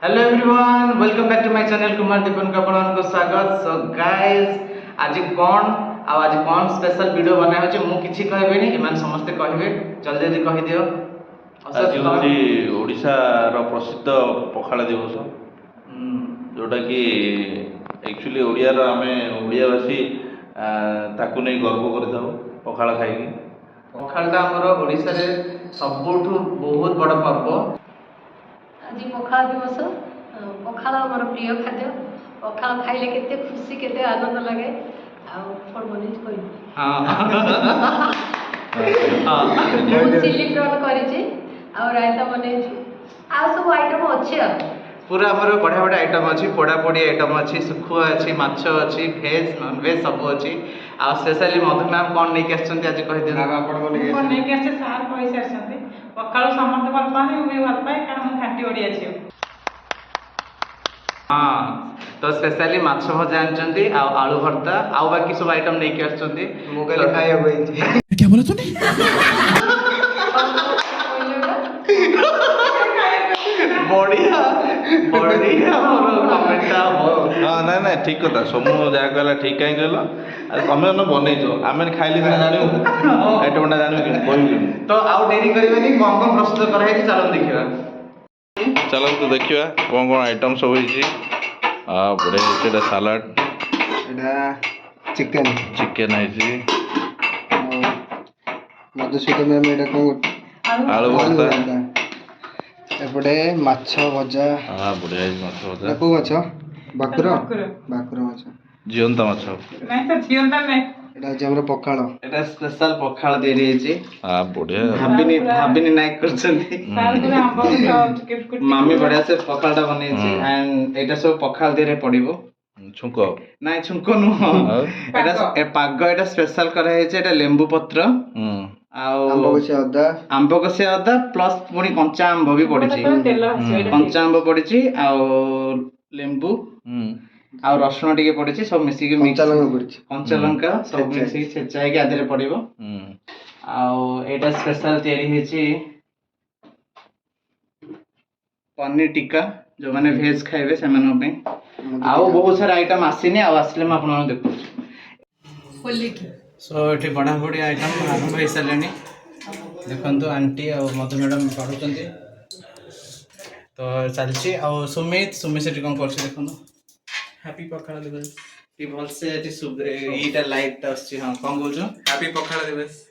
Hello everyone welcome back to my channel Kumar Deepan का आपन को स्वागत। सो गाइस आज कौन स्पेशल वीडियो बना होचे मु किछि कहबेनी एमान समस्त कहबे जल्दी जल्दी कहि दियो। आज होची ओडिशा रो प्रसिद्ध पखाला दिवस जोटा कि एक्चुअली ओडिया रो आमे ओडियावासी ताकू नै गर्व करथाउ पखाला खाइकी। पखालटा हमर ओडिसा रे सबुठु बहुत बड़ पर्व। आज पखाल दिवस पखाल आमर प्रिय खाद्य पखाल खाइले केते खुशी केते आनंद लगे आउट बनी कोइ चिल्ली प्रॉन करिछि आ रायता बनेछि आ सब आइटम अछि आ पूरा हमर बढ़िया बढ़िया आइटम अछि पोड़ा पोड़ी आइटम अछि सुखुआ अछि माछ अछि भेज नॉन भेज सब अछि आ स्पेशली मधु मैम कोन नै के आछंती आज कहि देना आपण को नै के आछे सार पैसा आछंती पखाल समस्त भल पानी उमे भल पाए कारण हम खाटी ओडी अछि। हां तो स्पेशली माछ भजा आनचंती आ आलू भरता आ बाकी सब आइटम नै के आछंती मु कहले खाइया होई क्या बोला तूने? बढ़िया बढ़िया मोर कमेंटटा हो। हां नै नै ठीक कथा समूह जा कहला ठीक काई कहला समय न बनै जो आमे खाइली ना जानियो आइटमटा जानियो कि कोइ तो आउ देरी करबेनी कोन प्रस्तुत करा है चलो देखिबा। चलो तो देखिबा कोन आइटम सब होई बड़े एटा सलाड एटा चिकन है जी मधुसूदन मैम एटा कोन आलू भरता एपटे माछ भजा बढ़िया माछ भजा को माछ बाकुर बाकुर। बाकुर माछ जीवंत माछ नै तो जीवन नै एटा जे हमर पखाळ एटा स्पेशल पखाल दे रही छी बढ़िया भाबिनी नाइक करछंती सार पूरा हम चिकन मामी बढ़िया से पखालटा बनै छी एंड एटा सब पखाल दे रे पड़िबो छुंको नाइ छुंको नु एटा पाग एटा स्पेशल करा है एटा लेंबू पत्र आंब कसिया अदा प्लस पुनी कंचा आंब भी पड़िछि कंचा आंब पड़िछि आ लेंबू आ रसुण टिके पड़िछि सब मिसी के कंचा लंका सब मिसी छेचाई के आदरे पड़िबो आ एटा स्पेशल तयारी हेछि पनीर टिक्का जो माने वेज खाइबे से मानो पे आउ बहुत सारा आइटम आसीने आ आसले म आपन देखु होली की सो एठी बड़ा बड़ा आइटम आरंभ हो सारे देखो आंटी और मधु मैडम पढ़ुचंती तो चलची आ सुमित से कौन कर देखो हैप्पी पखाला दिवस। टी भल से एटा लाइट आछी हां कौन बोल जो हैप्पी पखाला दिवस।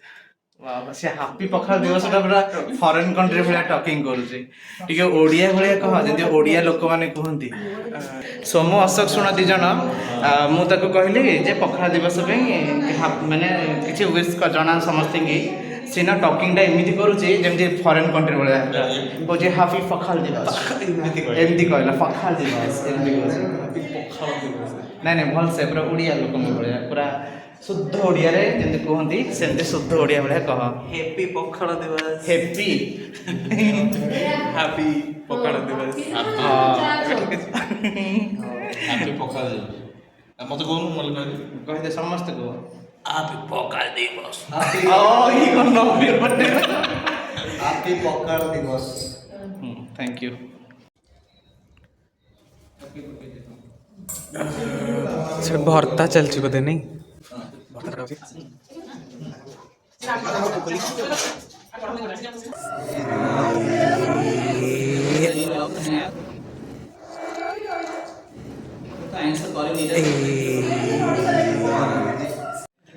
वाह से हैप्पी पखाल दिवस पूरा फॉरेन कंट्री भलिया टॉकिंग करूची टिके ओडिया भलिया कह जदी ओडिया लोक माने कहंती सोमो अशोक सुण दी जण मु ताको कहली जे पखाल दिवस पे माने किछि विश क जणा समस्त की सीना टॉकिंग टा एमिति करूची जेमति फॉरेन कंट्री भलिया को जे हैप्पी पखाल दिवस एमिति कहला पखाल दिवस एमिति कहला पखाला दिवस नहीं नहीं भल से पूरा ओडिया लोक भलिया पूरा शुद्ध ओडिया रे जेंति कहंती सेंति शुद्ध ओडिया भलिया कह हैप्पी पखाला दिवस। हैप्पी हैप्पी पखाला दिवस। हैप्पी पखाला दिवस मते कोन मन कह दे समस्त को हैप्पी पखाला दिवस। ओ ई कोन नंबर बटे हैप्पी पखाळ दिवस। थैंक यू भर्ता चलची बोधे नहीं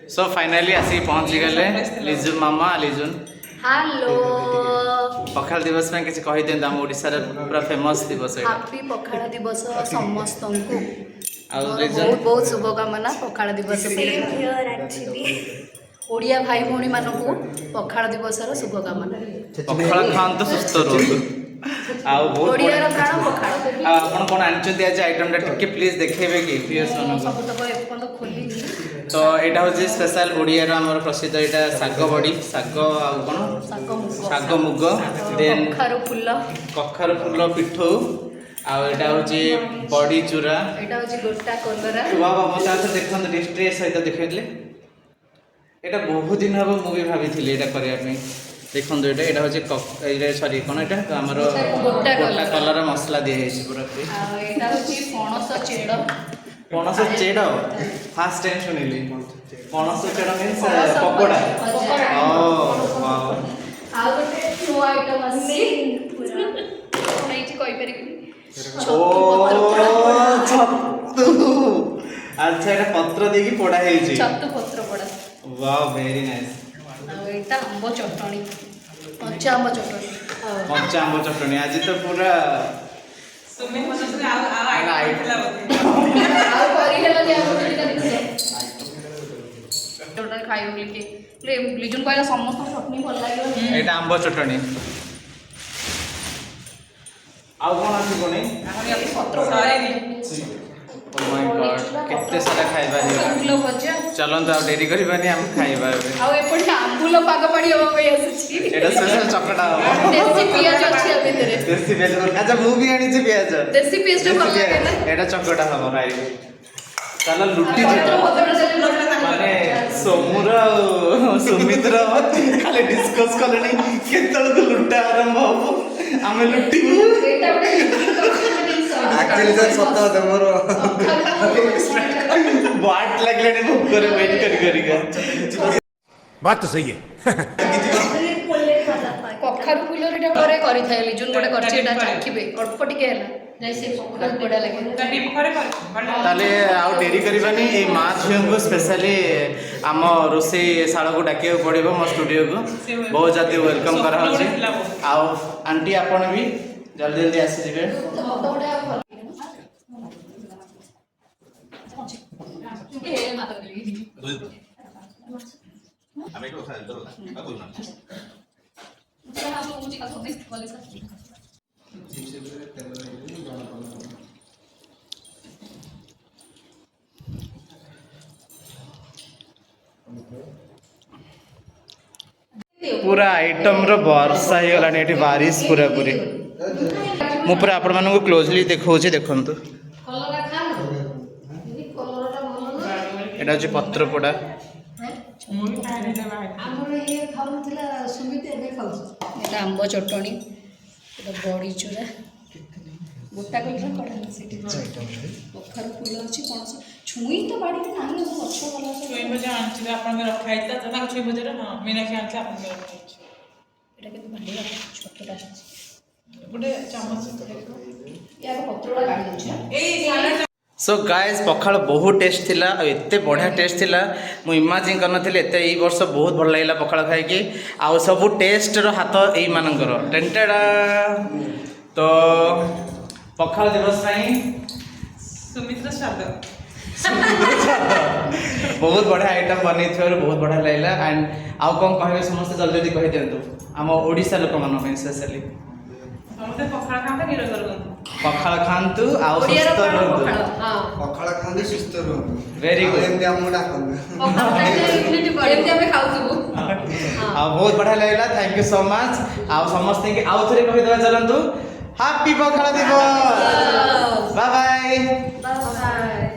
सो फाइनली आसी पहुंच गले लिजुन मामा लिजुन हेलो पखाल दिवस में किसी कहि देन हम ओडिसा रे पूरा फेमस दिवस है हैप्पी पखाल दिवस समस्त को आ बहुत बहुत शुभकामना पखाल दिवस ओडिया भाई भौणी मानकू पखाल दिवस शुभकामना पखाल खान तो सुस्त रहू आ बहुत ओडिया प्राण पखाल आपण कोन आनचती आज आइटम टा टिके प्लीज देखेबे कि प्लीज सब तक एपन खोली तो एटा होची स्पेशल ओडिया रो हमर प्रसिद्ध एटा साग बडी साग आ कोन साग मुग देन कखार फुल पिठो आ एटा होची बडी चूरा एटा होची गोटा कलरा वाह वाह मत आसे देखन डिस्ट्रेस सहित देखैले एटा बहुत दिन हबो मूवी भाबी थिले एटा करिया पे ଦେଖନ୍ତୁ ଏଇଟା ହଉଛି ଏଇଟା ସରି କ'ଣ ଏଇଟା ଆମର ଗୋଟା ଗୋଟା କଲର ମସଲା ଦିଆହେଇଛି ପୁରା ଆଉ ଏଇଟା ହଉଛି ପଣସ ଚେଡ଼। ପଣସ ଚେଡ଼ ଫାର୍ଷ୍ଟ ଟାଇମ୍ ଶୁଣିଲି। ପଣସ ଚେଡ଼ ମିନ୍ସ ପକୋଡ଼ା। ଆଉ ଗୋଟେ ନୂଆ ଆଇଟମ୍ ଆସିଛି କ'ଣ ହେଇଛି କହିପାରିବିନି। ଓ ଛତୁ ଆଚ୍ଛା ଏଇଟା ପତ୍ର ଦେଇକି ପୋଡ଼ା ହେଇଛି। ଛତୁ ପତ୍ର ପୋଡ଼ା। Wow very nice. ଆଉ ଏଇଟା ଆମ୍ବ ଚଟଣି, କଞ୍ଚା ଆମ୍ବ ଚଟଣି। କଞ୍ଚା ଆମ୍ବ ଚଟଣି ଆଜି ତ ପୁରା ସୁମି ପଚାରୁଛନ୍ତି ଆଉ ଆଇଟମ୍ ଥିଲା ବୋଧେ। ଆଉ କରିହେଲାନି ଆଉ ଗୋଟେ ଖାଇବ ବୋଲି ଲିଜୁନ କହିଲା ସମସ୍ତଙ୍କୁ ଚଟଣି ଭଲ ଲାଗିବ। ଏଇଟା ଆମ୍ବ ଚଟଣି। ଆଉ କ'ଣ ଅଛି ପୁଣି? ପତ୍ର Oh my God, କେତେ ସାରା ଖାଇବା ଆମ୍ବୁଲ ଭଜା। ଚାଲନ୍ତୁ ଆଉ ଡେରି କରିବାନି ଆମେ ଖାଇବା ଏବେ। ଆଉ ଏପଟେ ଆମ୍ବୁଲ ପାଗ ପାଣି ହବା ପାଇଁ ଆସିଛି। ଏଇଟା ସ୍ପେଶାଲ ଚକଟା ହବ। ଦେଶୀ ପିଆଜ ଅଛି ଆ ଭିତରେ। ଦେଶୀ ପିଆଜ ଆଚ୍ଛା ମୁଁ ବି ଆଣିଛି ପିଆଜ। ଦେଶୀ ପିଆଜଟା ଭଲ ଲାଗେ ନା? ଏଇଟା ଚକଟା ହବ ଖାଇବି। ଚାଲ ଲୁଟି ଯିବା। ମାନେ ସୋମୁର ଆଉ ସୁମିତ୍ର ଖାଲି ଡିସ୍କସ୍ କଲେଣି କେତେବେଳକୁ ଲୁଟା ଆରମ୍ଭ ହବ ଆମେ ଲୁଟିବୁ। ଆକ୍ଚୁଆଲି ସାର୍ ସତ କଥା ମୋର ବାଟ ଲାଗିଲାଣି ଭୋକରେ ୱେଟ୍ କରିକା। बात तो सही है। କଖାରୁ ଫୁଲରେ ଏଟା ଘରେ କରିଥାଏ ଲିଜୁନ ଗୋଟେ କରିଛି ଏଟା ଚାଖିବେ ଅଳ୍ପ ଟିକେ ହେଲା ଯାଇ ସେ କଖାରୁ ବଢିଆ ଲାଗେ। ତାହେଲେ ଆଉ ଡେରି କରିବାନି ଏଇ ମା ଝିଅଙ୍କୁ ସ୍ପେଶାଲି ଆମ ରୋଷେଇ ଶାଳକୁ ଡାକିବାକୁ ପଡ଼ିବ ମୋ ଷ୍ଟୁଡ଼ିଓକୁ। ବହୁତ ଜଲ୍ଦି ୱେଲକମ୍ କରାହେଉଛି। ଆଉ ଆଣ୍ଟି ଆପଣ ବି ଜଲ୍ଦି ଜଲ୍ଦି ଆସିଯିବେ। पूरा आइटम रो वर्षा ही गलानी एठी बारिश पूरा पूरी मु पूरा आपण मानू क्लोजली देखौछि देखंतु एटा जे पत्र पोड़ा এটা আম্ব চটনি, এটা বড়ি চূড়া, গোটা কলরা কড়া সেটি কଖାରୁ ଫୁଲ ଅଛି ପଣସ ଛୁଇଁ ତ ବାଡ଼ିରେ ନାହିଁ ଆମ ଗଛ ଭଲ ଅଛି। ଛୁଇଁ ଭଜା ଆଣିଥିଲେ ଆପଣଙ୍କର ରଖା ହେଇଥିଲା ତ ତାଙ୍କ ଛୁଇଁ ଭଜାରେ ହଁ ମୀନାକ୍ଷୀ ଆଣିଥିଲେ ଆପଣଙ୍କର ରଖା ହେଇଛି। ଏଟା କିନ୍ତୁ ବାଡ଼ିରେ ଛୋଟଟା ଅଛି ଗୋଟେ ଚାମଚ ୟାର ପତ୍ରଟା କାଢ଼ି ଦେଉଛି। ଏଇ ସାଲାଡ सो गाइस पखाल बहुत टेस्ट थिला एत बढ़िया टेस्ट थिला मु इमाजिन करनथिले एत एई वर्ष बहुत भल लागला पखाल खाई कि आ सब टेस्ट रो हाथ एई मानकर टेंटेडा तो पखाल दिवस नहीं ସୁମିତ୍ର ସ୍ୱାଦ बहुत बढ़िया आइटम बनै बहुत बढ़िया लागला एंड आउ कौन कहबे समस्त जल्दी जल्दी कहि दियंतु हम ओडिसा लोक मन में स्पेशली ସମସ୍ତେ ପଖାଳ ଖାଆନ୍ତୁ ନିରୋଗ ରୁହନ୍ତୁ। पखाल खांतु आउ सुस्थ रहंतु ପଖାଳ ଖାଆନ୍ତି ସୁସ୍ଥ ରୁହନ୍ତୁ। Very good. ଏମିତି ଆମକୁ ଡାକନ୍ତୁ। ଏମିତି ଆମେ ଖାଉଥିବୁ। बहुत बढ़िया लगला थैंक यू सो मच आउ समस्त के आउ थरे कहि देबा चलंतु हैप्पी पखाल दिवस बाय बाय।